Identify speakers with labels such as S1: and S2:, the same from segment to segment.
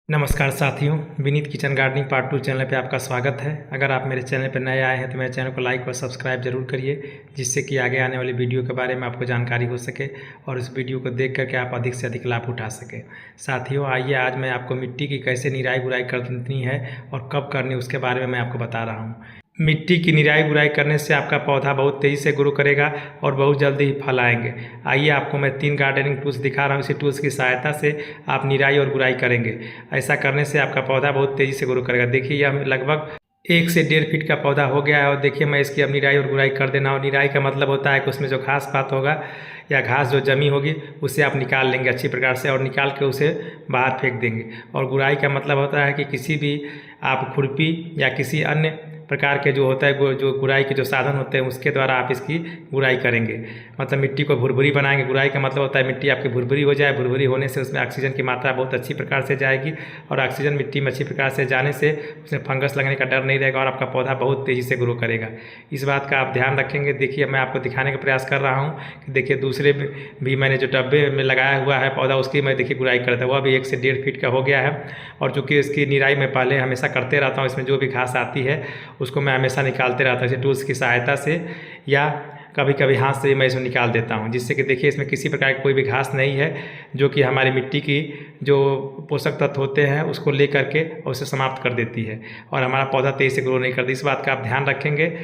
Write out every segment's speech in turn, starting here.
S1: नमस्कार साथियों, Vineet kitchen gardening part 2 channel पे आपका स्वागत है। अगर आप मेरे चैनल पर नए आए हैं तो मेरे चैनल को लाइक और सब्सक्राइब जरूर करिए, जिससे कि आगे आने वाली वीडियो के बारे में आपको जानकारी हो सके और इस वीडियो को देख करके आप अधिक से अधिक लाभ उठा सकें। साथियों, आइए आज मैं आपको मिट्टी की कैसे निराई गुड़ाई करनी है और कब करनी उसके बारे में मैं आपको बता रहा हूँ। मिट्टी की निराई गुड़ाई करने से आपका पौधा बहुत तेज़ी से ग्रो करेगा और बहुत जल्दी ही फल आएंगे। आइए आपको मैं 3 गार्डनिंग टूल्स दिखा रहा हूँ। इसी टूल्स की सहायता से आप निराई और गुड़ाई करेंगे। ऐसा करने से आपका पौधा बहुत तेज़ी से ग्रो करेगा। देखिए, यह लगभग 1 से 1.5 फीट का पौधा हो गया है और देखिए मैं इसकी अब निराई और गुड़ाई कर देना। और निराई का मतलब होता है कि उसमें जो घास पात होगा या घास जो जमी होगी उसे आप निकाल लेंगे अच्छी प्रकार से और निकाल के उसे बाहर फेंक देंगे। और गुड़ाई का मतलब होता है कि किसी भी आप खुरपी या किसी अन्य प्रकार के जो होता है जो गुड़ाई के जो साधन होते हैं उसके द्वारा आप इसकी गुड़ाई करेंगे। मतलब मिट्टी को भुरभुरी बनाएंगे। गुड़ाई का मतलब होता है मिट्टी आपकी भुरभुरी हो जाए। भुरभुरी होने से उसमें ऑक्सीजन की मात्रा बहुत अच्छी प्रकार से जाएगी और ऑक्सीजन मिट्टी में अच्छी प्रकार से जाने से उसमें फंगस लगने का डर नहीं रहेगा और आपका पौधा बहुत तेज़ी से ग्रो करेगा। इस बात का आप ध्यान रखेंगे। देखिए, मैं आपको दिखाने का प्रयास कर रहा हूँ कि देखिए दूसरे भी मैंने जो डब्बे में लगाया हुआ है पौधा उसकी मैं देखिए गुड़ाई करता हूँ। वह भी 1 से 1.5 फीट का हो गया है और चूँकि इसकी निराई मैं पहले हमेशा करते रहता हूँ। इसमें जो भी घास आती है उसको मैं हमेशा निकालते रहता हूँ इसे टूल्स की सहायता से या कभी कभी हाथ से मैं इसमें निकाल देता हूँ, जिससे कि देखिए इसमें किसी प्रकार की कोई भी घास नहीं है जो कि हमारी मिट्टी की जो पोषक तत्व होते हैं उसको ले करके और उसे समाप्त कर देती है और हमारा पौधा तेज़ी से ग्रो नहीं करती। इस बात का आप ध्यान रखेंगे।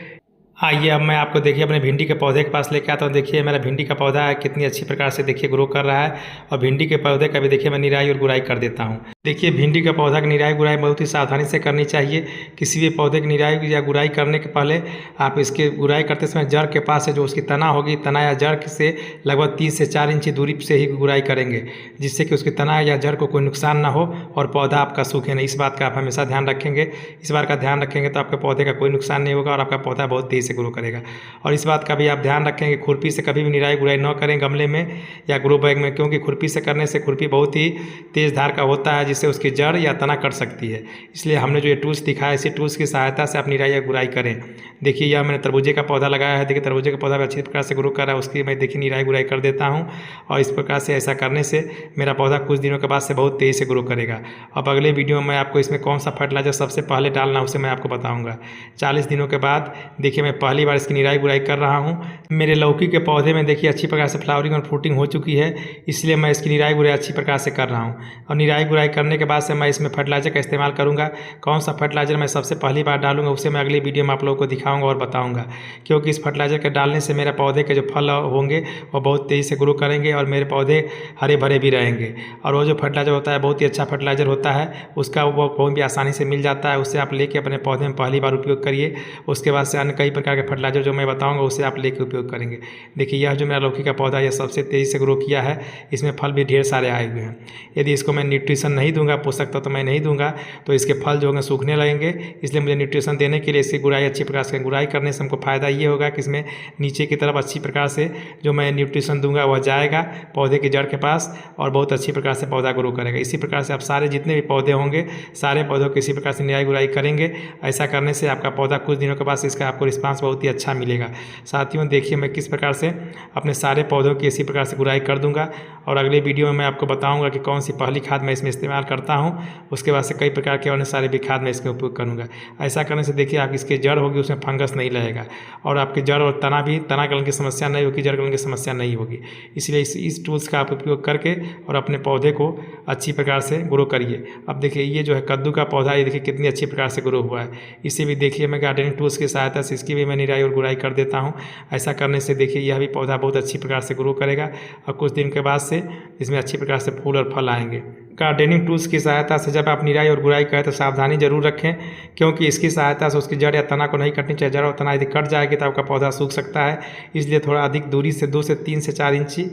S1: आइए अब मैं आपको देखिए अपने भिंडी के पौधे के पास लेके आता हूँ। देखिए मेरा भिंडी का पौधा है कितनी अच्छी प्रकार से देखिए ग्रो कर रहा है और भिंडी के पौधे का भी देखिए मैं निराई और गुड़ाई कर देता हूँ। देखिए भिंडी का पौधा की निराई गुड़ाई बहुत ही सावधानी से करनी चाहिए। किसी भी पौधे की निराई या गुड़ाई करने के पहले आप इसकी गुड़ाई करते समय जड़ के पास से जो उसकी तना होगी, तना या जड़ से लगभग 3 से 4 इंच दूरी से ही गुड़ाई करेंगे, जिससे कि उसकी तना या जड़ को कोई नुकसान ना हो और पौधा आपका सूखे नहीं। इस बात का आप हमेशा ध्यान रखेंगे। इस बात का ध्यान रखेंगे तो आपके पौधे का कोई नुकसान नहीं होगा और आपका पौधा बहुत तेज़ी से ग्रो करेगा। और इस बात का भी आप ध्यान रखेंगे, खुरपी से कभी भी निराई गुड़ाई न करें गमले में या ग्रो बैग में, क्योंकि खुरपी से करने से खुरपी बहुत ही तेज़ धार का होता है जिससे उसकी जड़ या तना कट सकती है। इसलिए हमने जो ये टूल्स दिखाया इसी टूल्स की सहायता से आप निराई या गुड़ाई करें। देखिए यह मैंने तरबूजे का पौधा लगाया है। देखिए तरबूजे का पौधा भी अच्छी प्रकार से ग्रो कर रहा है, उसकी मैं देखिए निराई गुड़ाई कर देता हूँ और इस प्रकार से ऐसा करने से मेरा पौधा कुछ दिनों के बाद से बहुत तेज़ी से ग्रो करेगा। अब अगले वीडियो में मैं आपको इसमें कौन सा फर्टिलाइजर सबसे पहले डालना उसे मैं आपको बताऊँगा। 40 दिनों के बाद देखिए मैं पहली बार इसकी निराई गुड़ाई कर रहा हूँ। मेरे लौकी के पौधे में देखिए अच्छी प्रकार से फ्लावरिंग और फ्रूटिंग हो चुकी है, इसलिए मैं इसकी निराई गुड़ाई अच्छी प्रकार से कर रहा हूँ। और निराई गुड़ाई करने के बाद से मैं इसमें फर्टिलाइजर का इस्तेमाल करूँगा। कौन सा फर्टिलाइजर मैं सबसे पहली बार डालूंगा उसे मैं अगली वीडियो में आप लोगों को दिखाऊंगा और बताऊंगा, क्योंकि इस फर्टिलाइजर के डालने से मेरे पौधे के जो फल होंगे वो बहुत तेज़ी से ग्रो करेंगे और मेरे पौधे हरे भरे भी रहेंगे। और वो जो फर्टिलाइजर होता है बहुत ही अच्छा फर्टिलाइजर होता है, उसका वो कहीं भी आसानी से मिल जाता है। उससे आप लेके अपने पौधे में पहली बार उपयोग करिए। उसके बाद से अन्य कई प्रकार के फर्टिलाइजर जो मैं बताऊँगा उसे आप लेके उपयोग करेंगे। देखिए यह जो मेरा लौकी का पौधा यह सबसे तेज़ी से ग्रो किया है, इसमें फल भी ढेर सारे आए हुए हैं। यदि इसको मैं न्यूट्रिशन नहीं दूंगा, पोषक तत्व तो मैं नहीं दूंगा, तो इसके फल जो होंगे सूखने लगेंगे। इसलिए मुझे न्यूट्रिशन देने के लिए इसकी गुड़ाई अच्छी प्रकार से, गुड़ाई करने से हमको फ़ायदा ये होगा कि इसमें नीचे की तरफ अच्छी प्रकार से जो मैं न्यूट्रिशन दूंगा वह जाएगा पौधे की जड़ के पास और बहुत अच्छी प्रकार से पौधा ग्रो करेगा। इसी प्रकार से आप सारे जितने भी पौधे होंगे सारे पौधों को इसी प्रकार से निराई गुड़ाई करेंगे। ऐसा करने से आपका पौधा कुछ दिनों के बाद इसका आपको रिस्पांस बहुत ही अच्छा मिलेगा। साथियों देखिए मैं किस प्रकार से अपने सारे पौधों की इसी प्रकार से गुड़ाई कर दूंगा और अगले वीडियो में मैं आपको बताऊंगा कि कौन सी पहली खाद मैं इसमें इस्तेमाल करता हूं। उसके बाद से कई प्रकार के अन्य सारे भी खाद मैं इसका उपयोग करूंगा। ऐसा करने से देखिए आप इसकी जड़ होगी उसमें फंगस नहीं रहेगा और आपकी जड़ और तना भी, तना गलन की समस्या नहीं होगी, जड़ गलन की समस्या नहीं होगी। इसलिए इस टूल्स का आप उपयोग करके और अपने पौधे को अच्छी प्रकार से ग्रो करिए। अब देखिए ये जो है कद्दू का पौधा, ये देखिए कितनी अच्छी प्रकार से ग्रो हुआ है। इसे भी देखिए मैं गार्डनिंग टूल्स की सहायता से इसकी भी मैं निराई और गुड़ाई कर देता हूँ। ऐसा करने से देखिए यह भी पौधा बहुत अच्छी प्रकार से ग्रो करेगा और कुछ दिन के बाद से इसमें अच्छी प्रकार से फूल और फल आएंगे। गार्डनिंग टूल्स की सहायता से जब आप निराई और गुड़ाई करें तो सावधानी जरूर रखें, क्योंकि इसकी सहायता से उसकी जड़ या तना को नहीं कटनी चाहिए। जड़ और तना यदि कट जाएगी तो आपका पौधा सूख सकता है। इसलिए थोड़ा अधिक दूरी से 2 से 3 से 4 इंची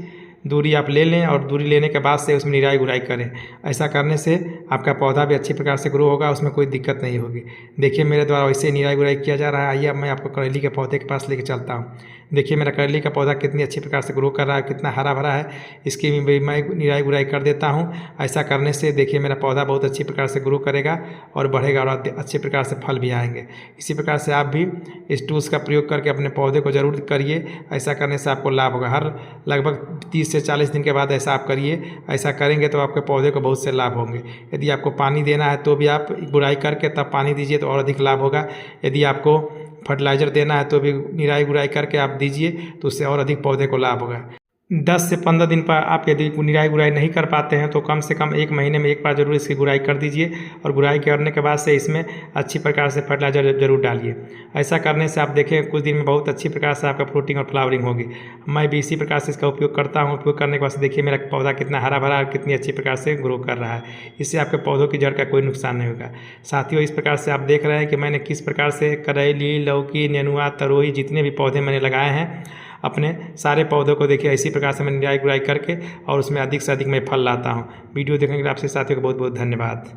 S1: दूरी आप ले लें और दूरी लेने के बाद से उसमें निराई गुड़ाई करें। ऐसा करने से आपका पौधा भी अच्छी प्रकार से ग्रो होगा, उसमें कोई दिक्कत नहीं होगी। देखिए मेरे द्वारा वैसे निराई गुड़ाई किया जा रहा है। आइए अब मैं आपको करेली के पौधे के पास लेके चलता हूँ। देखिए मेरा करेली का पौधा कितनी अच्छी प्रकार से ग्रो कर रहा है, कितना हरा भरा है। इसकी भी मैं निराई गुड़ाई कर देता हूँ। ऐसा करने से देखिए मेरा पौधा बहुत अच्छी प्रकार से ग्रो करेगा और बढ़ेगा और अच्छे प्रकार से फल भी आएंगे। इसी प्रकार से आप भी इस टूल्स का प्रयोग करके अपने पौधे को ज़रूर करिए। ऐसा करने से आपको लाभ होगा। हर लगभग 30 30 से 40 दिन के बाद ऐसा आप करिए। ऐसा करेंगे तो आपके पौधे को बहुत से लाभ होंगे। यदि आपको पानी देना है तो भी आप गुड़ाई करके तब पानी दीजिए तो और अधिक लाभ होगा। यदि आपको फर्टिलाइज़र देना है तो भी निराई गुड़ाई करके आप दीजिए तो उससे और अधिक पौधे को लाभ होगा। 10 से 15 दिन पर आप यदि निराई गुड़ाई नहीं कर पाते हैं तो कम से कम 1 महीने में एक बार जरूर इसकी गुड़ाई कर दीजिए और गुड़ाई करने के बाद से इसमें अच्छी प्रकार से फर्टिलाइज़र जरूर डालिए। ऐसा करने से आप देखें कुछ दिन में बहुत अच्छी प्रकार से आपका फ्रूटिंग और फ्लावरिंग होगी। मैं भी इसी प्रकार से इसका उपयोग करता हूँ। उपयोग करने के बाद देखिए मेरा पौधा कितना हरा भरा और कितनी अच्छी प्रकार से ग्रो कर रहा है। इससे आपके पौधों की जड़ का कोई नुकसान नहीं होगा। साथियों, इस प्रकार से आप देख रहे हैं कि मैंने किस प्रकार से करेली, लौकी, नेनुआ, तरोई जितने भी पौधे मैंने लगाए हैं अपने सारे पौधों को देखिए इसी प्रकार से मैं निराई गुड़ाई करके और उसमें अधिक से अधिक मैं फल लाता हूँ। वीडियो देखने के लिए आपसे साथियों को बहुत बहुत धन्यवाद।